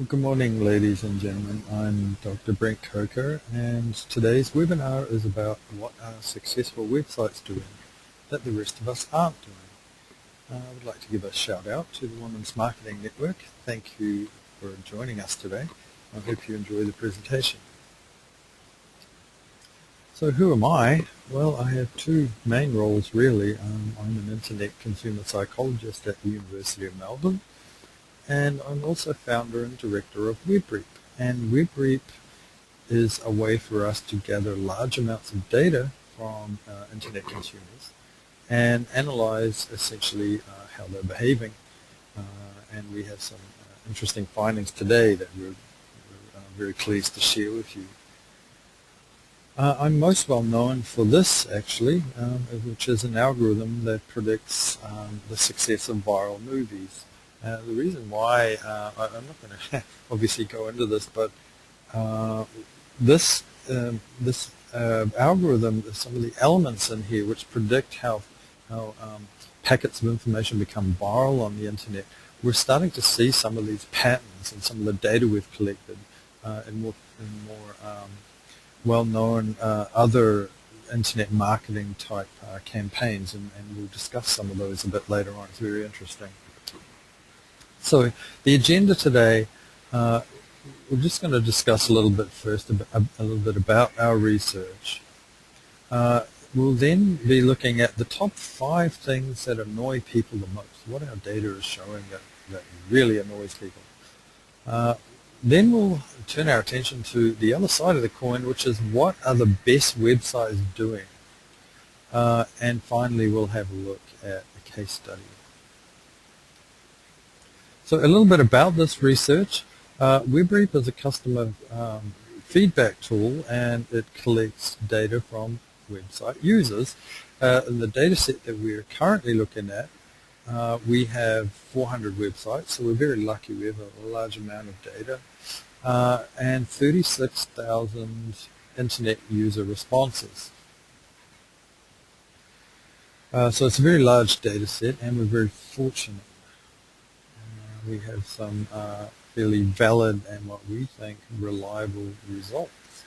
Well, good morning, ladies and gentlemen. I'm Dr. Brent Coker, and today's webinar is about what are successful websites doing that the rest of us aren't doing. I would like to give a shout out to the Women's Marketing Network. Thank you for joining us today. I hope you enjoy the presentation. So who am I? Well, I have two main roles really. I'm an internet consumer psychologist at the University of Melbourne, and I'm also founder and director of Webreep. And Webreep is a way for us to gather large amounts of data from internet consumers and analyze essentially how they're behaving. And we have some interesting findings today that we're very pleased to share with you. I'm most well known for this actually, which is an algorithm that predicts the success of viral movies. The reason why, I'm not going to obviously go into this, but this algorithm, some of the elements in here which predict how packets of information become viral on the internet, we're starting to see some of these patterns and some of the data we've collected in more well-known other internet marketing type campaigns, and we'll discuss some of those a bit later on. It's very interesting. So the agenda today, we're just going to discuss a little bit first, a little bit about our research. We'll then be looking at the top 5 things that annoy people the most, what our data is showing that really annoys people. Then we'll turn our attention to the other side of the coin, which is what are the best websites doing. And finally, we'll have a look at a case study. So a little bit about this research. Webreep is a customer feedback tool, and it collects data from website users. The data set that we're currently looking at, we have 400 websites, so we're very lucky. We have a large amount of data, and 36,000 internet user responses. So it's a very large data set, and we're very fortunate. We have some fairly valid and what we think reliable results.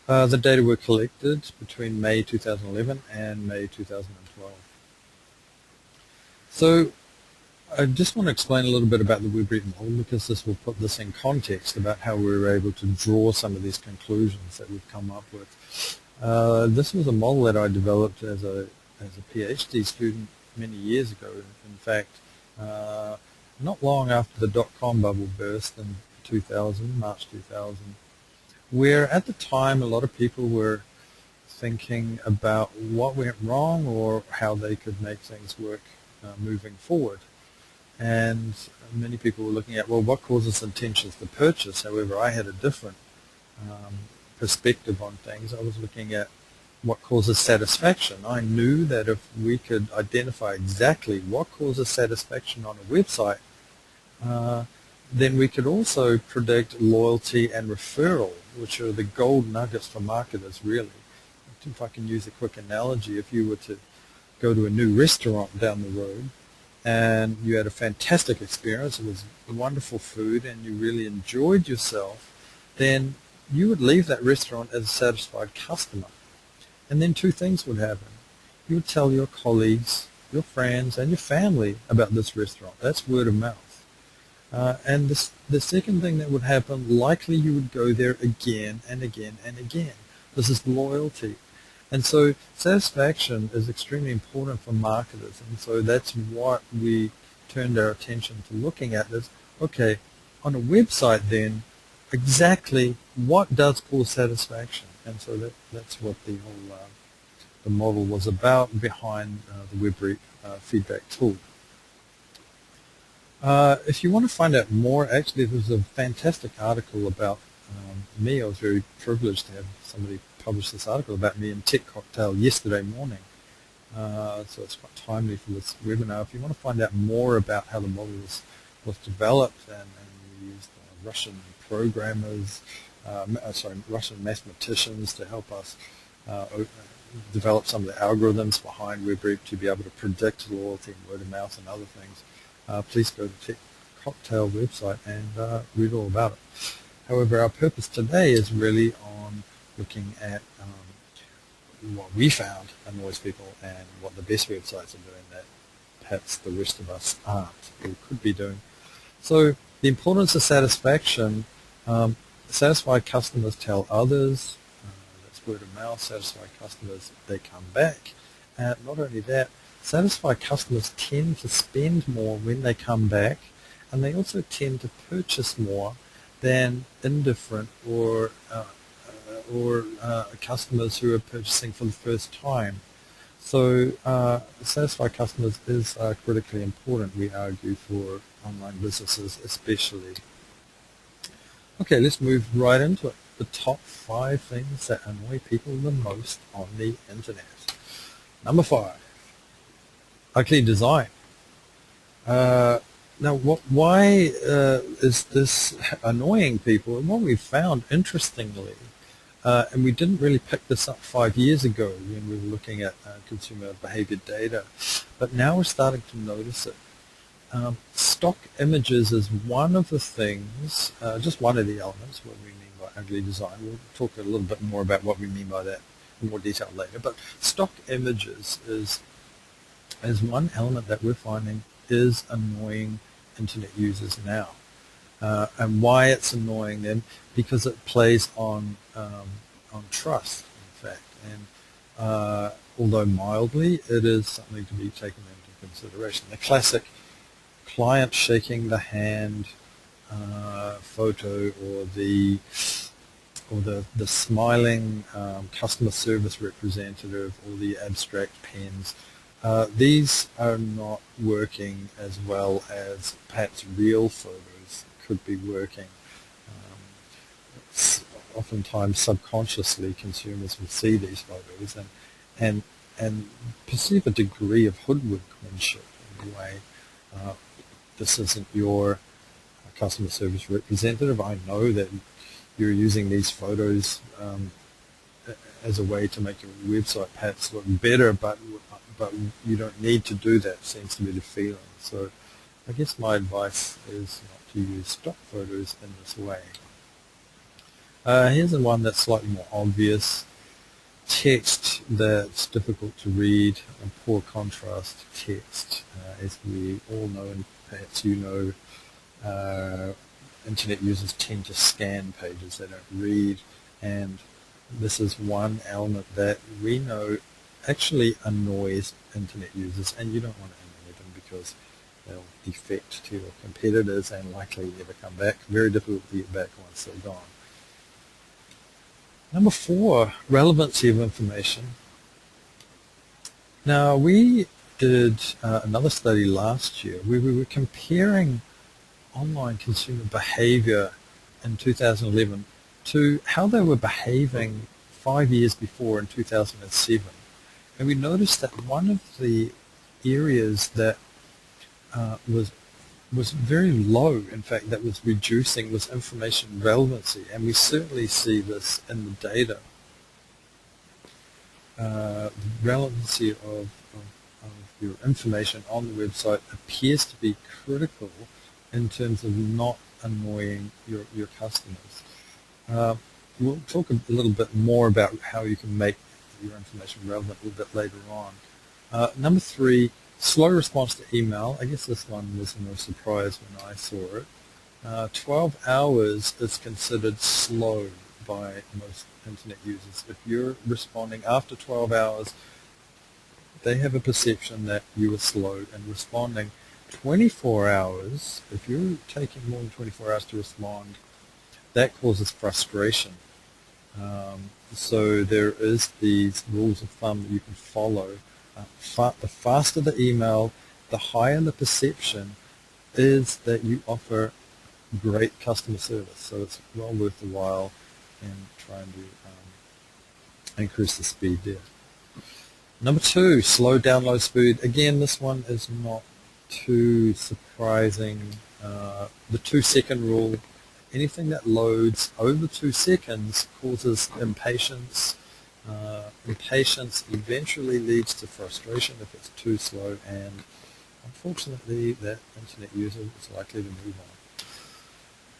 The data were collected between May 2011 and May 2012. So I just want to explain a little bit about the Webreep model, because this will put this in context about how we were able to draw some of these conclusions that we've come up with. This was a model that I developed as a PhD student many years ago. In fact, not long after the dot-com bubble burst in 2000, March 2000, where at the time a lot of people were thinking about what went wrong or how they could make things work moving forward. And many people were looking at, well, what causes intentions to purchase? However, I had a different perspective on things. I was looking at what causes satisfaction. I knew that if we could identify exactly what causes satisfaction on a website, then we could also predict loyalty and referral, which are the gold nuggets for marketers, really. If I can use a quick analogy, if you were to go to a new restaurant down the road and you had a fantastic experience, it was wonderful food, and you really enjoyed yourself, then you would leave that restaurant as a satisfied customer. And then 2 things would happen. You would tell your colleagues, your friends, and your family about this restaurant. That's word of mouth. And the second thing that would happen, likely you would go there again and again and again. This is loyalty. And so satisfaction is extremely important for marketers. And so that's what we turned our attention to looking at is, okay, on a website then, exactly what does cause satisfaction? And so that's what the whole the model was about behind the Webreep feedback tool. If you want to find out more, actually there's a fantastic article about me. I was very privileged to have somebody publish this article about me in Tech Cocktail yesterday morning. So it's quite timely for this webinar. If you want to find out more about how the model was developed, and we used Russian programmers, Russian mathematicians to help us develop some of the algorithms behind Webreep to be able to predict loyalty and word of mouth and other things. Please go to cocktail website and read all about it. However, our purpose today is really on looking at what we found annoys people and what the best websites are doing that perhaps the rest of us aren't or could be doing. So the importance of satisfaction, satisfied customers tell others, that's word of mouth, satisfied customers, they come back. Not only that, satisfied customers tend to spend more when they come back, and they also tend to purchase more than indifferent or customers who are purchasing for the first time. So satisfied customers is critically important, we argue, for online businesses especially. Okay, let's move right into it. The top 5 things that annoy people the most on the internet. Number 5, ugly design. Now, why is this annoying people? And what we found, interestingly, and we didn't really pick this up 5 years ago when we were looking at consumer behavior data, but now we're starting to notice it. Stock images is one of the things, just one of the elements, what we mean by ugly design. We'll talk a little bit more about what we mean by that in more detail later, but stock images is one element that we're finding is annoying internet users now. And why it's annoying them? Because it plays on trust, in fact. And although mildly, it is something to be taken into consideration. The classic client shaking the hand photo, or the smiling customer service representative, or the abstract pens. These are not working as well as perhaps real photos could be working. Oftentimes subconsciously consumers will see these photos and perceive a degree of hoodwinkmanship in a way. This isn't your customer service representative. I know that you're using these photos as a way to make your website perhaps look better, but you don't need to do that, seems to be the feeling. So I guess my advice is not to use stock photos in this way. Here's one that's slightly more obvious. Text that's difficult to read, and poor contrast text. As we all know, and perhaps you know, internet users tend to scan pages, they don't read, and this is one element that we know actually annoys internet users, and you don't want to annoy them because they'll defect to your competitors and likely never come back. Very difficult to get back once they're gone. Number 4, relevancy of information. Now, we did another study last year where we were comparing online consumer behavior in 2011 to how they were behaving 5 years before in 2007. And we noticed that one of the areas that was very low, in fact, that was reducing, was information relevancy. And we certainly see this in the data. Relevancy of your information on the website appears to be critical in terms of not annoying your customers. We'll talk a little bit more about how you can make your information relevant a little bit later on. Number 3, slow response to email. I guess this one was no surprise when I saw it. 12 hours is considered slow by most internet users. If you're responding after 12 hours, they have a perception that you are slow in responding. 24 hours, if you're taking more than 24 hours to respond, that causes frustration. So there is these rules of thumb that you can follow. The faster the email, the higher the perception is that you offer great customer service. So it's well worth the while in trying to increase the speed there. Number 2, slow download speed. Again, this one is not too surprising. The 2-second rule. Anything that loads over 2 seconds causes impatience. Impatience eventually leads to frustration if it's too slow, and unfortunately that internet user is likely to move on.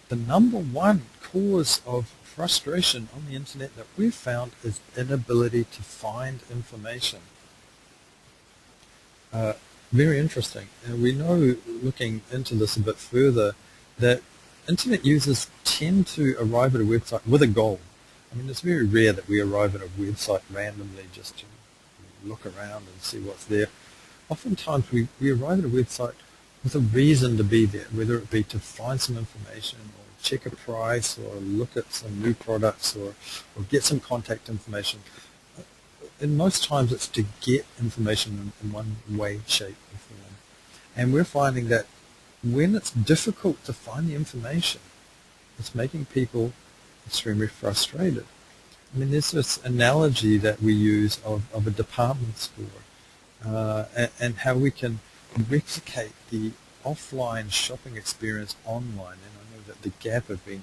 The number one cause of frustration on the internet that we've found is inability to find information. Uh, Very interesting. We know, looking into this a bit further, that internet users tend to arrive at a website with a goal. I mean, it's very rare that we arrive at a website randomly just to look around and see what's there. Oftentimes we arrive at a website with a reason to be there, whether it be to find some information or check a price or look at some new products or get some contact information. And most times it's to get information in one way, shape, or form. And we're finding that when it's difficult to find the information, it's making people extremely frustrated. I mean, there's this analogy that we use of a department store and how we can replicate the offline shopping experience online. And I know that the Gap have been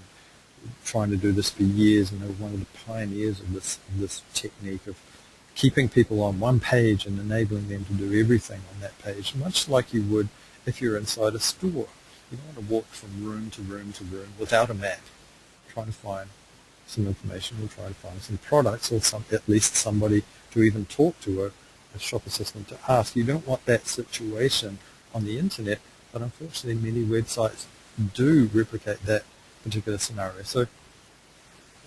trying to do this for years, and they're one of the pioneers of this technique of keeping people on one page and enabling them to do everything on that page, much like you would if you're inside a store. You don't want to walk from room to room to room without a map, trying to find some information or trying to find some products or at least somebody to even talk to, a shop assistant to ask. You don't want that situation on the internet, but unfortunately many websites do replicate that particular scenario. So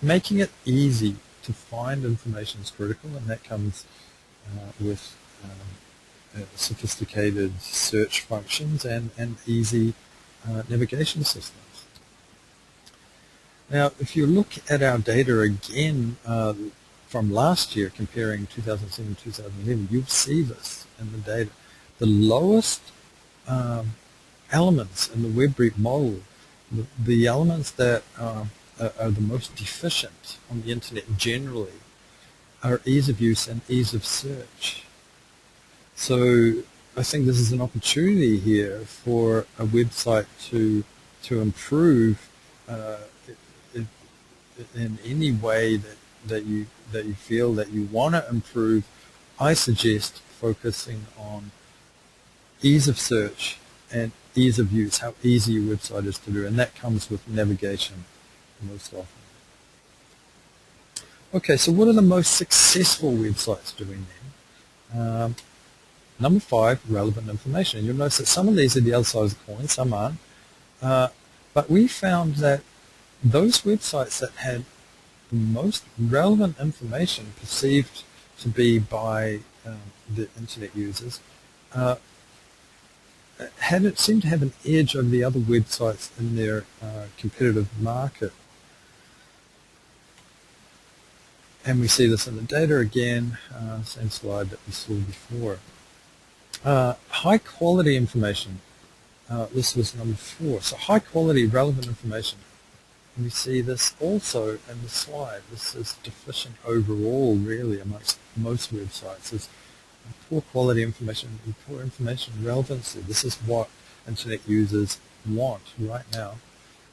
making it easy to find information is critical, and that comes with sophisticated search functions and easy navigation systems. Now, if you look at our data again from last year, comparing 2007 to 2011, you'll see this in the data. The lowest elements in the Webreep model, the elements that are the most deficient on the internet generally, are ease of use and ease of search. So I think this is an opportunity here for a website to improve in any way that you feel that you want to improve. I suggest focusing on ease of search and ease of use, how easy your website is to do, and that comes with navigation most often. Okay, so what are the most successful websites doing then? Number 5, relevant information. And you'll notice that some of these are the other side of the coin, some aren't. But we found that those websites that had the most relevant information perceived to be by the internet users seemed to have an edge over the other websites in their competitive market. And we see this in the data again, same slide that we saw before. High quality information, this was number 4. So high quality relevant information. And we see this also in the slide. This is deficient overall, really, amongst most websites. There's poor quality information and poor information relevancy. This is what internet users want right now.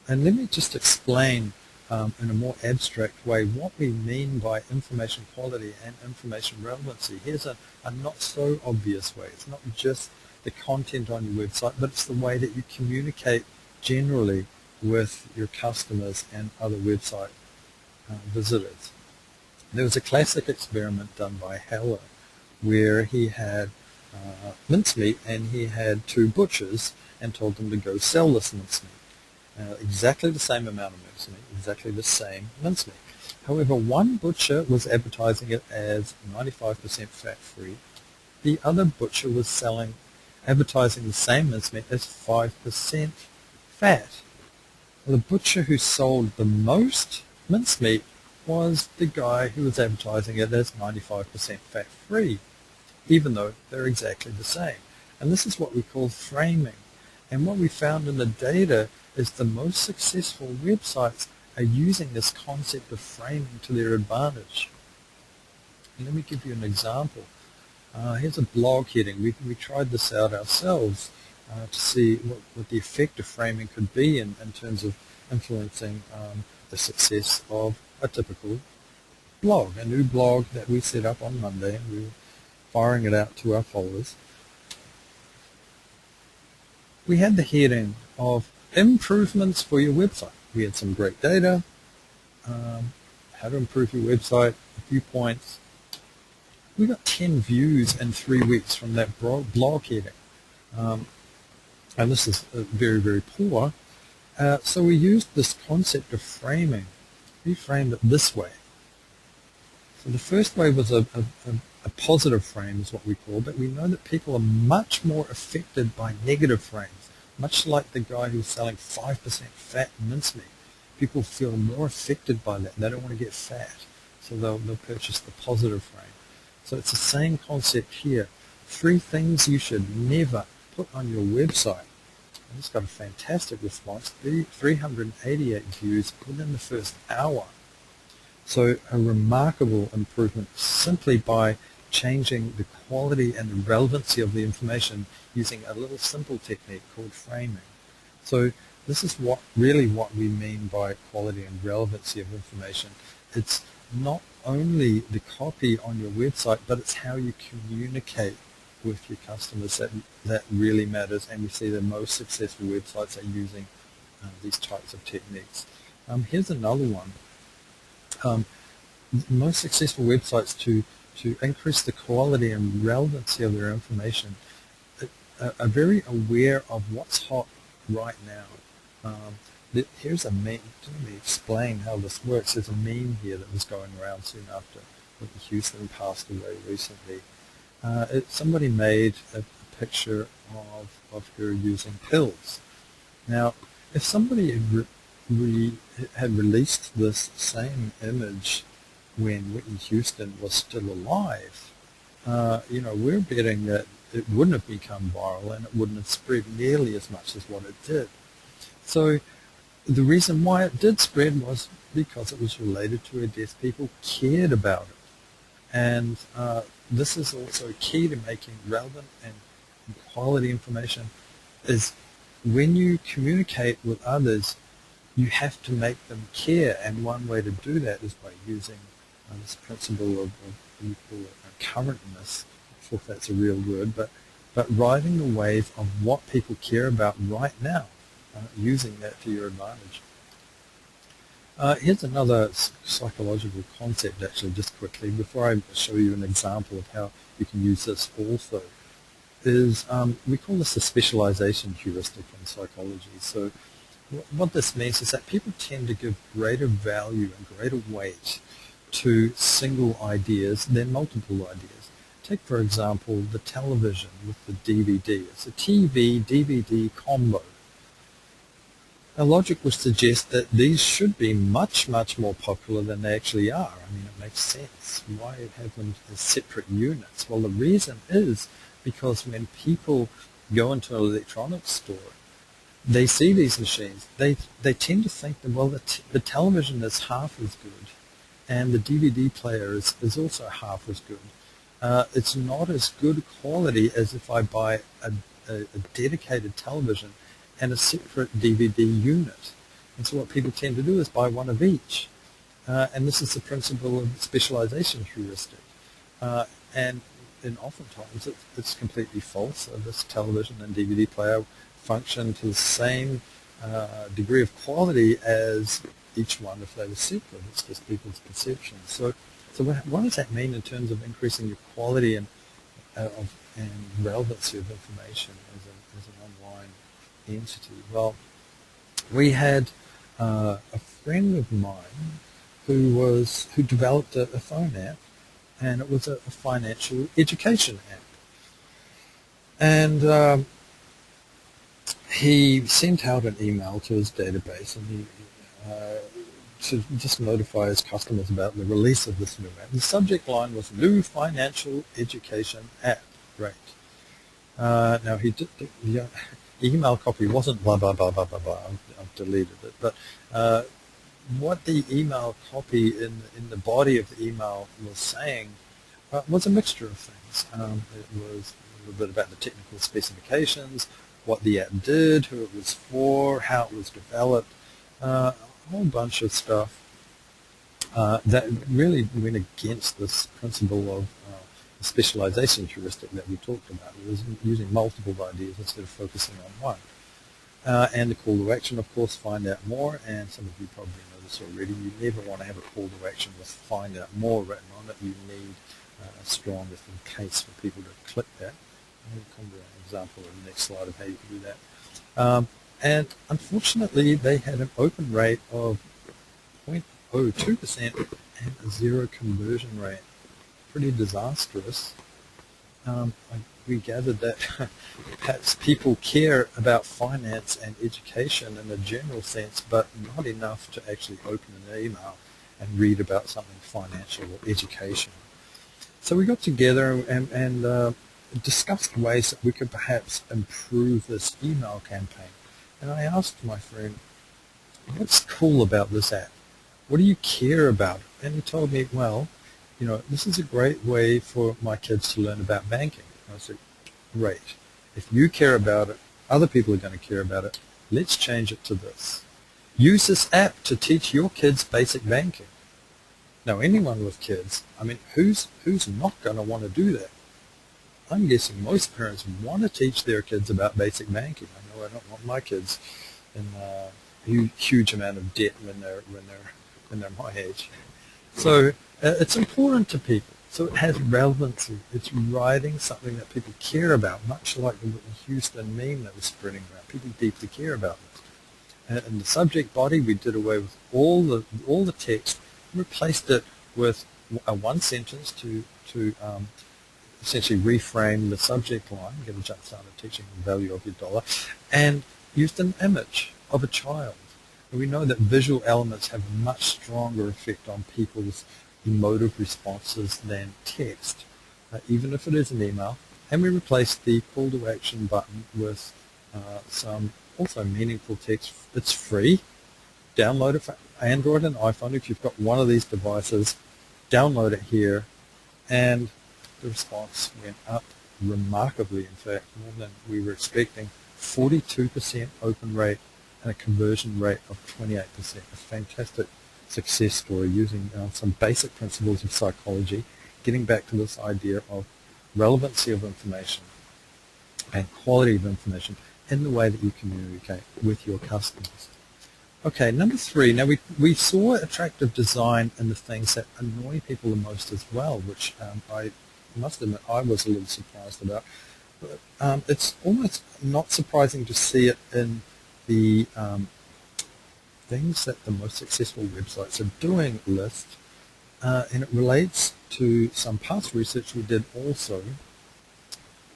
And let me just explain in a more abstract way what we mean by information quality and information relevancy. Here's a not so obvious way. It's not just the content on your website, but it's the way that you communicate generally with your customers and other website visitors. There was a classic experiment done by Heller where he had mincemeat and he had 2 butchers and told them to go sell this mincemeat. Exactly the same amount of mincemeat, exactly the same mincemeat. However, one butcher was advertising it as 95% fat-free. The other butcher was advertising the same mincemeat as 5% fat. The butcher who sold the most mincemeat was the guy who was advertising it as 95% fat-free, even though they're exactly the same. And this is what we call framing. And what we found in the data is the most successful websites are using this concept of framing to their advantage. And let me give you an example. Here's a blog heading. We tried this out ourselves to see what the effect of framing could be in terms of influencing the success of a typical blog, a new blog that we set up on Monday, and we were firing it out to our followers. we had the heading of improvements for your website. We had some great data, how to improve your website, a few points. We got 10 views in 3 weeks from that blog heading. And this is very, very poor. So we used this concept of framing. We framed it this way. So the first way was a positive frame is what we call, but we know that people are much more affected by negative frames, much like the guy who's selling 5% fat mincemeat. People feel more affected by that. They don't want to get fat, so they'll purchase the positive frame. So it's the same concept here. 3 things you should never put on your website. I just got a fantastic response, 388 views within the first hour. So a remarkable improvement simply by changing the quality and the relevancy of the information using a little simple technique called framing. So this is really what we mean by quality and relevancy of information. It's not only the copy on your website, but it's how you communicate with your customers that really matters, and we see the most successful websites are using these types of techniques. Here's another one. Most successful websites to increase the quality and relevancy of their information are very aware of what's hot right now. Here's a meme. Let me explain how this works. There's a meme here that was going around soon after Whitney Houston passed away recently. Somebody made a picture of her using pills. Now, if somebody had released this same image when Whitney Houston was still alive, we're betting that it wouldn't have become viral and it wouldn't have spread nearly as much as what it did. So the reason why it did spread was because it was related to her death. People cared about it. And this is also key to making relevant and quality information, is when you communicate with others, you have to make them care. And one way to do that is by using this principle of you call it currentness. I'm not sure if that's a real word, but riding the wave of what people care about right now, using that to your advantage. Here's another psychological concept, actually, just quickly, before I show you an example of how you can use this also, is we call this the specialization heuristic in psychology. So what this means is that people tend to give greater value and greater weight to single ideas than multiple ideas. Take, for example, the television with the DVD. It's a TV-DVD combo. Our logic would suggest that these should be much, much more popular than they actually are. I mean, it makes sense. Why have them as separate units? Well, the reason is because when people go into an electronics store, they see these machines. They tend to think that, well, the television is half as good, and the DVD player is also half as good. It's not as good quality as if I buy a dedicated television and a separate DVD unit. And so what people tend to do is buy one of each. And this is the principle of specialization heuristic. And oftentimes it's completely false. This television and DVD player function to the same degree of quality as each one if they were separate. It's just people's perceptions. So what does that mean in terms of increasing your quality and relevancy of information as an online entity? Well, we had a friend of mine who developed a phone app, and it was a financial education app. And he sent out an email to his database, and to just notify his customers about the release of this new app. The subject line was "New Financial Education App." Great. Now the email copy wasn't blah blah blah blah blah blah. I've deleted it, but what the email copy in the body of the email was saying was a mixture of things. It was a little bit about the technical specifications, what the app did, who it was for, how it was developed, a whole bunch of stuff that really went against this principle of specialization heuristic that we talked about. It was using multiple ideas instead of focusing on one. And the call to action, of course, find out more, and some of you probably know this already. You never want to have a call to action with find out more written on it. You need a strong case for people to click that. I'll come to an example in the next slide of how you can do that. And unfortunately, they had an open rate of 0.02% and a zero conversion rate. Pretty disastrous. We gathered that perhaps people care about finance and education in a general sense, but not enough to actually open an email and read about something financial or educational. So we got together and discussed ways that we could perhaps improve this email campaign. And I asked my friend, what's cool about this app? What do you care about? And he told me, well, this is a great way for my kids to learn about banking. I said, great. If you care about it, other people are going to care about it. Let's change it to this. Use this app to teach your kids basic banking. Now, anyone with kids, who's not going to want to do that? I'm guessing most parents want to teach their kids about basic banking. I know I don't want my kids in a huge amount of debt when they're my age. So it's important to people. So it has relevancy. It's writing something that people care about, much like the Whitney Houston meme that was spreading around. People deeply care about this. In the subject body, we did away with all the text, replaced it with a one sentence to essentially reframe the subject line, get a jump start at teaching the value of your dollar, and used an image of a child. And we know that visual elements have a much stronger effect on people's emotive responses than text, even if it is an email. And we replaced the call to action button with some also meaningful text. It's free. Download it for Android and iPhone. If you've got one of these devices, download it here, and the response went up remarkably, in fact, more than we were expecting. 42% open rate and a conversion rate of 28%. A fantastic success story using some basic principles of psychology, getting back to this idea of relevancy of information and quality of information in the way that you communicate with your customers. Okay, number 3. Now we saw attractive design in the things that annoy people the most as well, which I must admit I was a little surprised about. But it's almost not surprising to see it in the things that the most successful websites are doing list, and it relates to some past research we did also.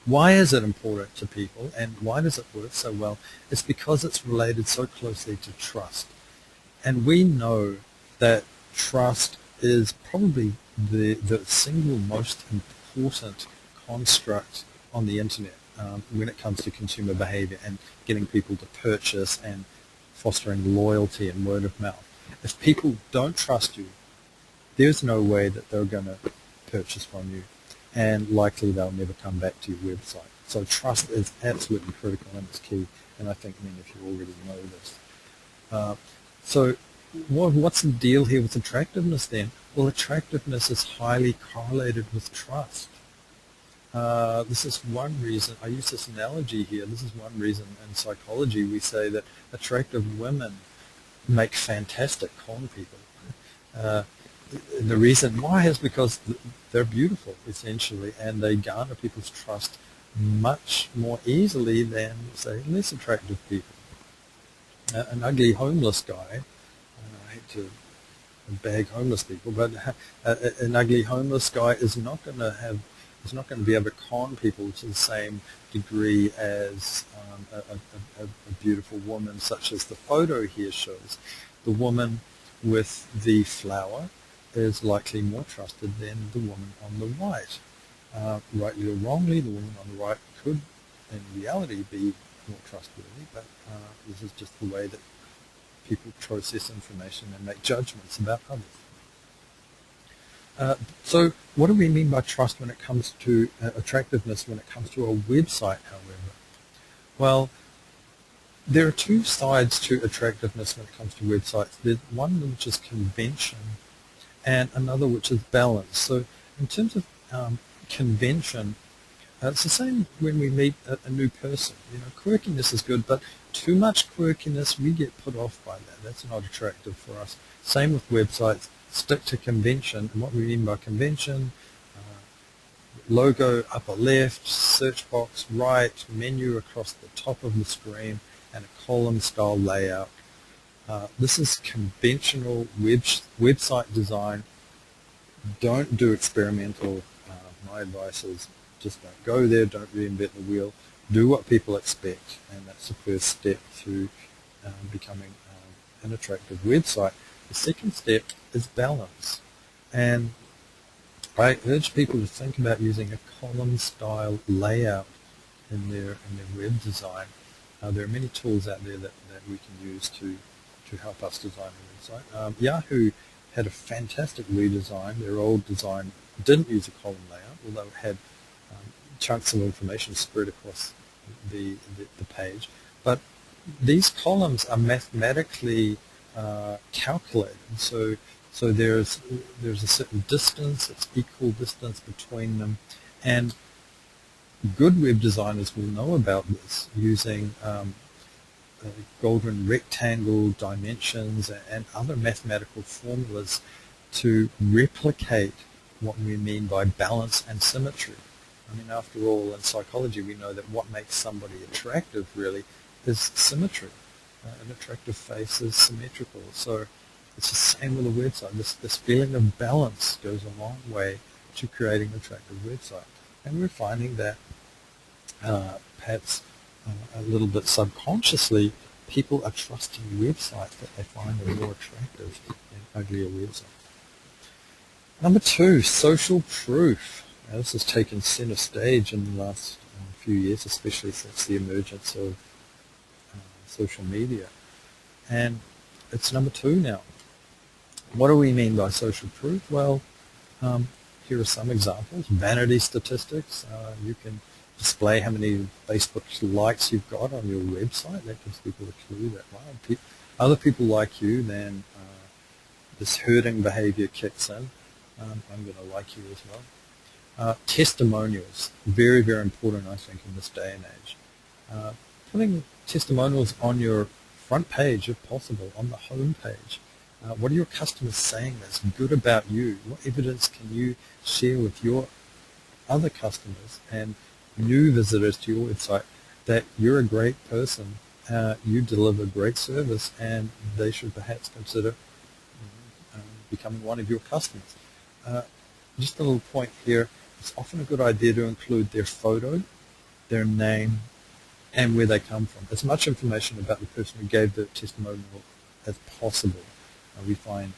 Why is it important to people, and why does it work so well? It's because it's related so closely to trust. And we know that trust is probably the single most important construct on the internet when it comes to consumer behavior and getting people to purchase and fostering loyalty and word of mouth. If people don't trust you, there's no way that they're going to purchase from you, and likely they'll never come back to your website. So trust is absolutely critical and it's key, and I think many of you already know this. So what's the deal here with attractiveness then? Well, attractiveness is highly correlated with trust. This is one reason, I use this analogy here, this is one reason in psychology we say that attractive women make fantastic con people. The reason why is because they're beautiful, essentially, and they garner people's trust much more easily than, say, less attractive people. An ugly homeless guy, I hate to bag homeless people, but an ugly homeless guy is not going to be able to con people to the same degree as a beautiful woman, such as the photo here shows. The woman with the flower is likely more trusted than the woman on the right. Rightly or wrongly, the woman on the right could, in reality, be more trustworthy, but this is just the way that people process information and make judgments about others. So what do we mean by trust when it comes to attractiveness when it comes to a website, however? Well, there are two sides to attractiveness when it comes to websites. There's one which is convention and another which is balance. So in terms of convention. It's the same when we meet a new person. Quirkiness is good, but too much quirkiness, we get put off by that. That's not attractive for us. Same with websites. Stick to convention. And what we mean by convention, logo upper left, search box right, menu across the top of the screen, and a column style layout. This is conventional website design. Don't do experimental. My advice is just don't go there, don't reinvent the wheel. Do what people expect, and that's the first step to becoming an attractive website. The second step is balance. And I urge people to think about using a column-style layout in their web design. There are many tools out there that we can use to help us design a website. Yahoo had a fantastic redesign. Their old design didn't use a column layout, although it had chunks of information spread across the page. But these columns are mathematically calculated. So there's a certain distance, it's equal distance between them, and good web designers will know about this using golden rectangle dimensions and other mathematical formulas to replicate what we mean by balance and symmetry. I mean, after all, in psychology we know that what makes somebody attractive really is symmetry. An attractive face is symmetrical. So it's the same with a website. This feeling of balance goes a long way to creating an attractive website. And we're finding that perhaps a little bit subconsciously, people are trusting websites that they find are more attractive than uglier websites. Number 2, social proof. Now, this has taken center stage in the last few years, especially since the emergence of social media. And it's number 2 now. What do we mean by social proof? Well, here are some examples. Vanity statistics. You can display how many Facebook likes you've got on your website. That gives people a clue that, wow, other people like you, then this herding behavior kicks in. I'm going to like you as well. Testimonials. Very, very important, I think, in this day and age. Putting testimonials on your front page, if possible, on the home page. What are your customers saying that's good about you? What evidence can you share with your other customers and new visitors to your website that you're a great person, you deliver great service, and they should perhaps consider becoming one of your customers? Just a little point here. It's often a good idea to include their photo, their name, and where they come from. As much information about the person who gave the testimonial as possible. We find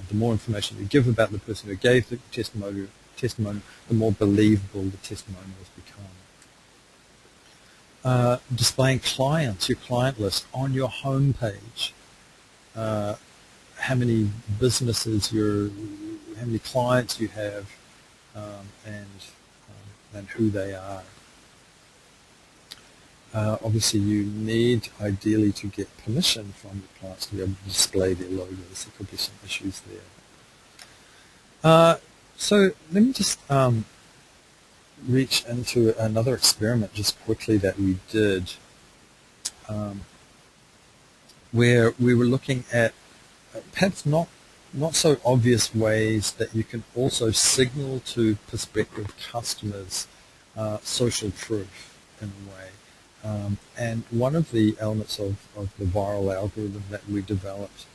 the more information you give about the person who gave the testimony, the more believable the testimonials become. Displaying clients, your client list, on your home page. How many businesses how many clients you have, and who they are. Obviously, you need ideally to get permission from your clients to be able to display their logos. There could be some issues there. So let me just reach into another experiment just quickly that we did, where we were looking at perhaps not so obvious ways that you can also signal to prospective customers social proof in a way. And one of the elements of the viral algorithm that we developed,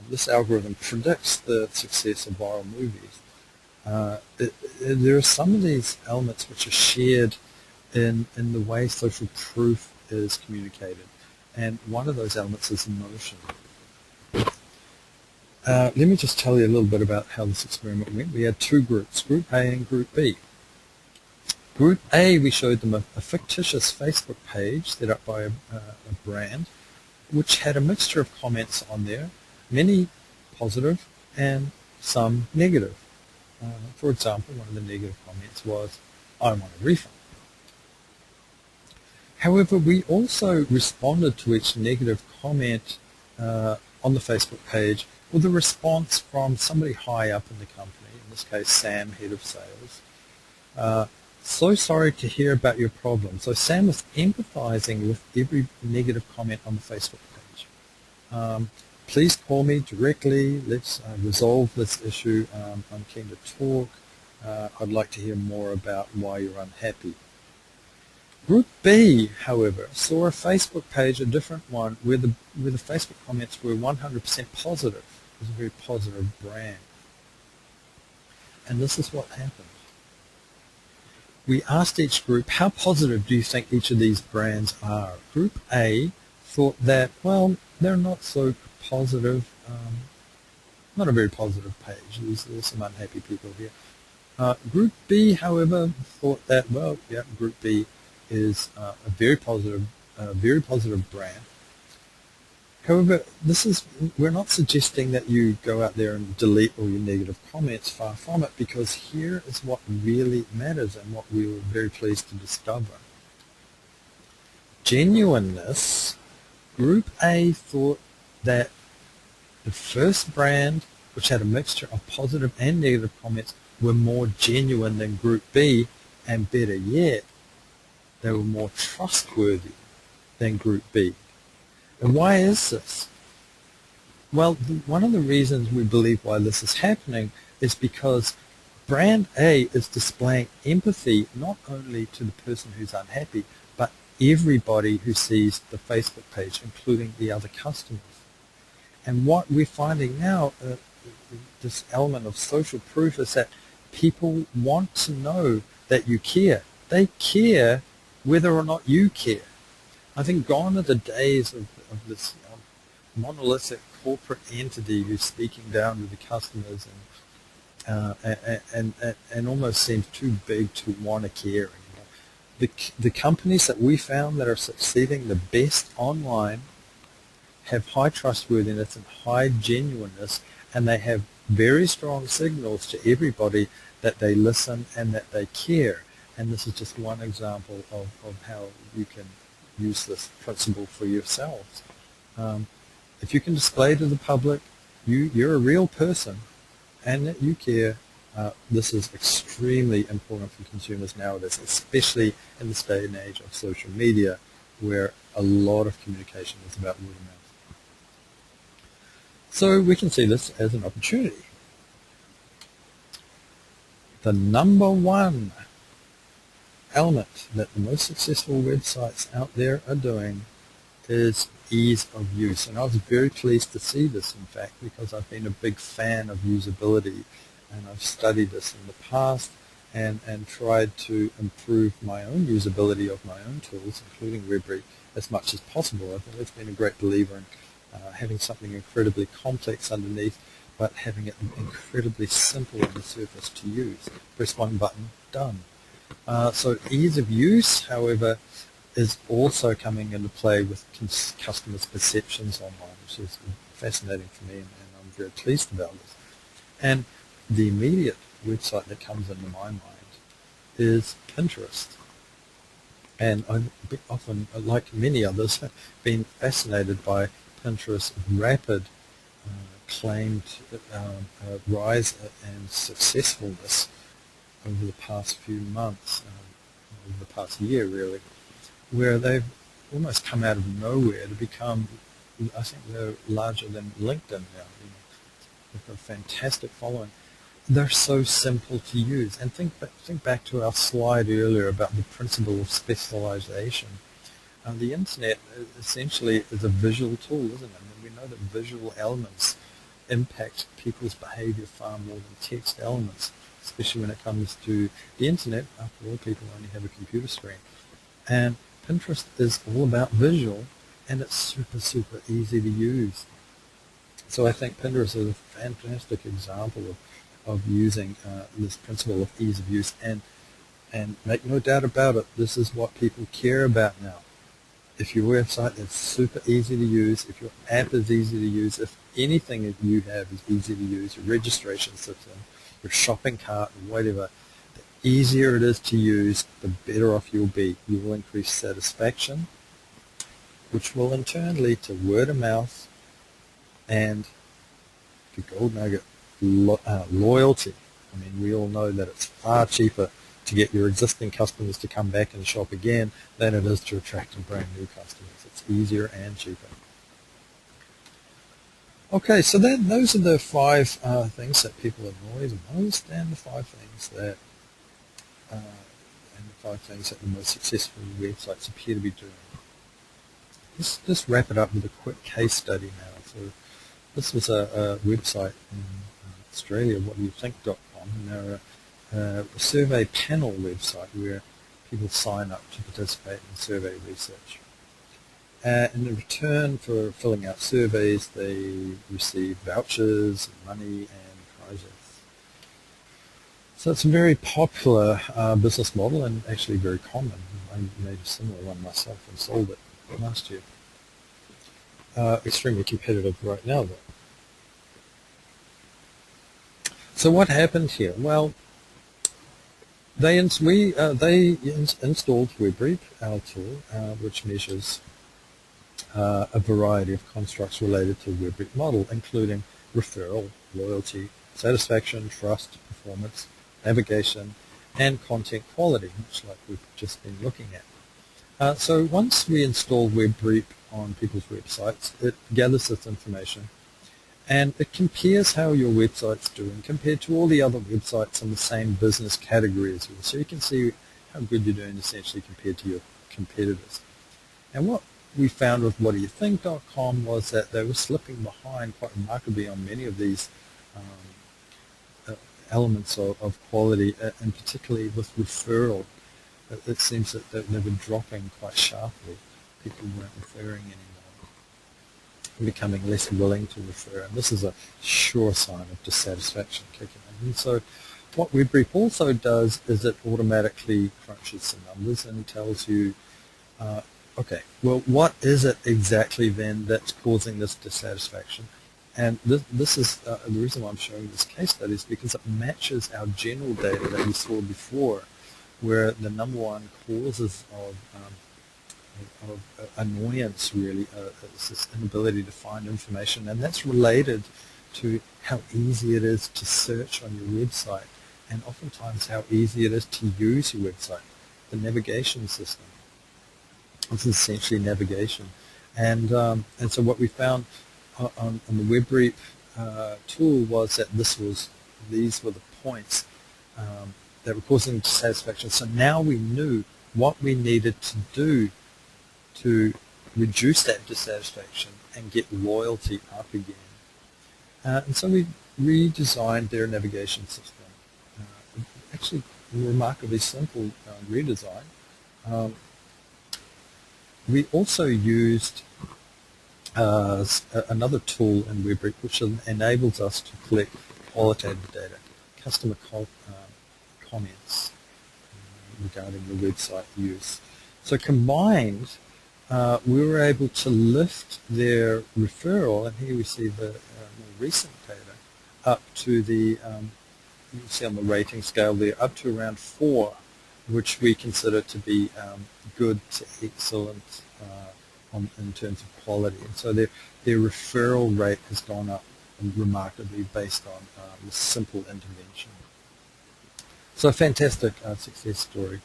this algorithm predicts the success of viral movies. There are some of these elements which are shared in the way social proof is communicated. And one of those elements is emotion. Let me just tell you a little bit about how this experiment went. We had 2 groups, Group A and Group B. Group A, we showed them a fictitious Facebook page set up by a brand, which had a mixture of comments on there, many positive and some negative. For example, one of the negative comments was, "I want a refund." However, we also responded to each negative comment on the Facebook page with a response from somebody high up in the company, in this case Sam, head of sales, So sorry to hear about your problem. So Sam was empathizing with every negative comment on the Facebook page. Please call me directly. Let's resolve this issue. I'm keen to talk. I'd like to hear more about why you're unhappy. Group B, however, saw a Facebook page, a different one, where the Facebook comments were 100% positive. It was a very positive brand. And this is what happened. We asked each group, how positive do you think each of these brands are? Group A thought that, well, they're not so positive, not a very positive page. There's some unhappy people here. Group B, however, thought that, well, yeah, Group B is a very positive brand. However, we're not suggesting that you go out there and delete all your negative comments, far from it, because here is what really matters and what we were very pleased to discover. Genuineness. Group A thought that the first brand, which had a mixture of positive and negative comments, were more genuine than Group B, and better yet, they were more trustworthy than Group B. And why is this? Well, one of the reasons we believe why this is happening is because brand A is displaying empathy not only to the person who's unhappy, but everybody who sees the Facebook page, including the other customers. And what we're finding now, this element of social proof, is that people want to know that you care. They care whether or not you care. I think gone are the days of this monolithic corporate entity who's speaking down to the customers and almost seems too big to want to care anymore. The companies that we found that are succeeding the best online have high trustworthiness and high genuineness, and they have very strong signals to everybody that they listen and that they care. And this is just one example of how you can use this principle for yourselves. If you can display to the public you're a real person and that you care, this is extremely important for consumers nowadays, especially in this day and age of social media, where a lot of communication is about word of mouth. So we can see this as an opportunity. The number one element that the most successful websites out there are doing is ease of use. And I was very pleased to see this, in fact, because I've been a big fan of usability, and I've studied this in the past and tried to improve my own usability of my own tools, including Webreep, as much as possible. I've always been a great believer in having something incredibly complex underneath, but having it incredibly simple on the surface to use. Press one button, done. So ease of use, however, is also coming into play with customers' perceptions online, which is fascinating for me, and I'm very pleased about this. And the immediate website that comes into my mind is Pinterest. And I've often, like many others, been fascinated by Pinterest's rapid claimed rise and successfulness over the past few months, over the past year really, where they've almost come out of nowhere to become, I think they're larger than LinkedIn now. They've got a fantastic following. They're so simple to use. And think back to our slide earlier about the principle of specialization. The internet essentially is a visual tool, isn't it? And we know that visual elements impact people's behavior far more than text elements, especially when it comes to the internet. After all, people only have a computer screen. And Pinterest is all about visual, and it's super, super easy to use. So I think Pinterest is a fantastic example of using this principle of ease of use, and make no doubt about it, this is what people care about now. If your website is super easy to use, if your app is easy to use, if anything that you have is easy to use, your registration system, your shopping cart, whatever, the easier it is to use, the better off you'll be. You will increase satisfaction, which will in turn lead to word of mouth and the gold nugget, loyalty. I mean, we all know that it's far cheaper to get your existing customers to come back and shop again than it is to attract brand new customers. It's easier and cheaper. Okay, so those are the 5 things that people annoy the most, and the 5 things that the most successful websites appear to be doing. Let's just wrap it up with a quick case study now. So this was a website in Australia, whatdoyouthink.com, and they're a survey panel website where people sign up to participate in survey research. In return for filling out surveys, they receive vouchers, money, and prizes. So it's a very popular business model, and actually very common. I made a similar one myself and sold it last year. Extremely competitive right now, though. So what happened here? Well, they installed Webreep, our tool, which measures a variety of constructs related to the Webreep model, including referral, loyalty, satisfaction, trust, performance, navigation, and content quality, much like we've just been looking at. So once we install Webreep on people's websites, it gathers this information and it compares how your website's doing compared to all the other websites in the same business category as you. So you can see how good you're doing essentially compared to your competitors. And what we found with whatdoyouthink.com was that they were slipping behind quite remarkably on many of these elements of quality, and particularly with referral. It seems that they were dropping quite sharply. People weren't referring anymore, becoming less willing to refer, and this is a sure sign of dissatisfaction kicking in. And so what Webreep also does is it automatically crunches the numbers and tells you, okay, well, what is it exactly then that's causing this dissatisfaction? And this is the reason why I'm showing this case study, is because it matches our general data that we saw before, where the number one causes of annoyance really is this inability to find information, and that's related to how easy it is to search on your website, and oftentimes how easy it is to use your website. The navigation system. This is essentially navigation, and so what we found on the Webreep tool was that these were the points that were causing dissatisfaction. So now we knew what we needed to do to reduce that dissatisfaction and get loyalty up again. And so we redesigned their navigation system. Actually, a remarkably simple redesign. We also used another tool in Webreep which enables us to collect qualitative data, customer comments regarding the website use. So combined, we were able to lift their referral, and here we see the more recent data, up to the, you can see on the rating scale there, up to around 4, which we consider to be good to excellent in terms of quality. And so their referral rate has gone up remarkably based on this simple intervention. So a fantastic success story.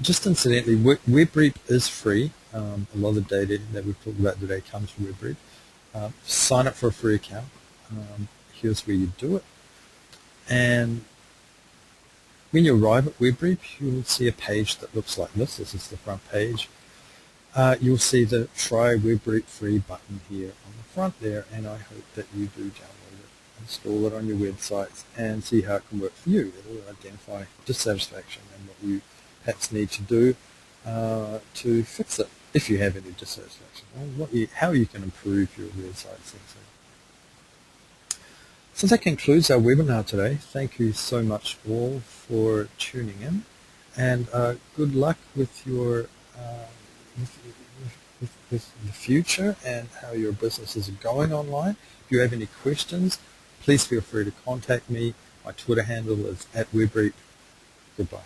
Just incidentally, Webreep is free. A lot of the data that we've talked about today comes from Webreep. Sign up for a free account. Here's where you do it. And when you arrive at Webreep, you'll see a page that looks like this. This is the front page. You'll see the Try Webreep Free button here on the front there, and I hope that you do download it, install it on your websites, and see how it can work for you. It will identify dissatisfaction and what you perhaps need to do to fix it, if you have any dissatisfaction, or how you can improve your websites. So that concludes our webinar today. Thank you so much all for tuning in, and good luck with your with the future and how your businesses are going online. If you have any questions, please feel free to contact me. My Twitter handle is @Webreep. Goodbye.